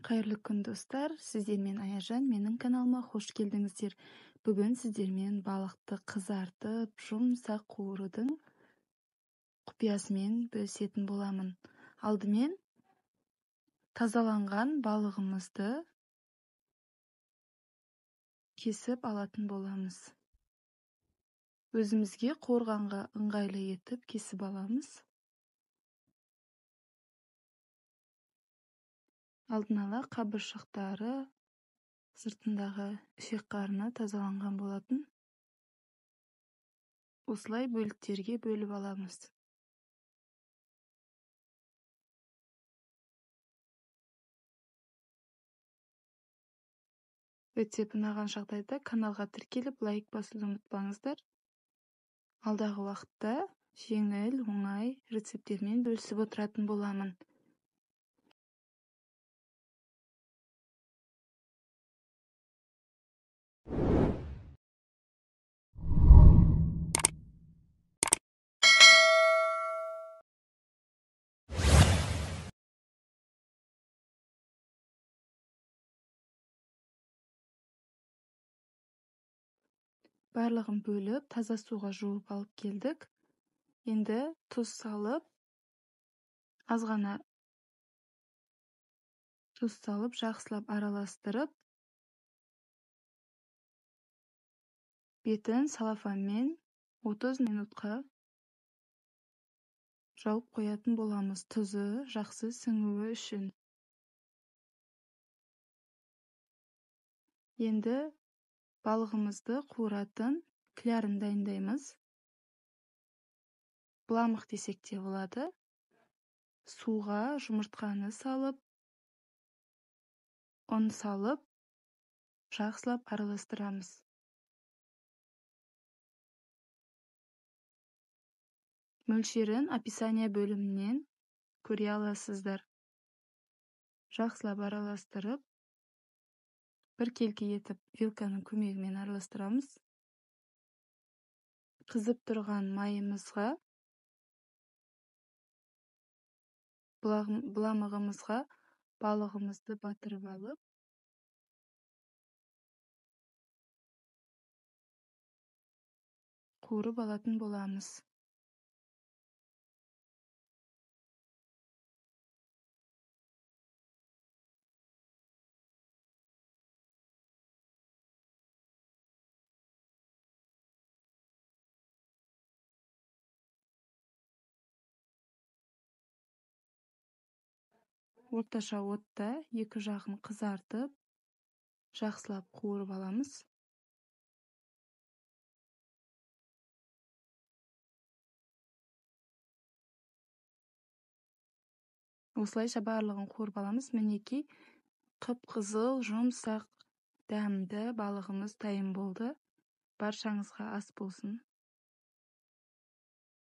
Қайырлы күн достар, сіздермен Аяжан, менің каналыма қош келдіңіздер. Бүгін сіздермен балықты қызартып, жұмсақ қуырудың құпиясымен бөлісетін боламын. Алдымен тазаланған балығымызды кесіп алатын боламыз. Өзімізге қорғанға ыңғайлы етіп кесіп аламыз. Алдын ала қабыршақтары, сыртындағы ішек қарыны тазаланған болатын. Осылай бөліктерге бөліп аламыз. Рецепт ұнаған жағдайда каналға тіркеліп, лайк басуды ұмытпаңыздар. Алдағы уақытта жеңіл, оңай рецепттермен бөлісіп отыратын боламын. Барлығын бөліп, таза суға жуып алып келдік. Енді тұз салып, азғана тұз салып, жақсылап араластырып, бетін салафанмен 30 минутқа жауып қоятын боламыз, тұзы жақсы сіңуі үшін. Енді балығымызды қуыратын клярын дайындаймыз. Бұламық десек те болады. Суға жұмыртқаны салып, ұн салып, жақсылап араластырамыз. Мөлшерін описание бөлімінен көре аласыздар. Жақсылап араластырып, бір келке етіп вилканың көмегімен араластырамыз. Қызып тұрған майымызға, бұламығымызға балығымызды батырып алып, қуырып алатын боламыз. Орташа отта екі жағын қызартып, жақсылап қуырып аламыз. Осылайша барлығын қуырып аламыз. Мінекей қып-қызыл, жұмсақ, дәмді балығымыз дайын болды. Баршаңызға ас болсын.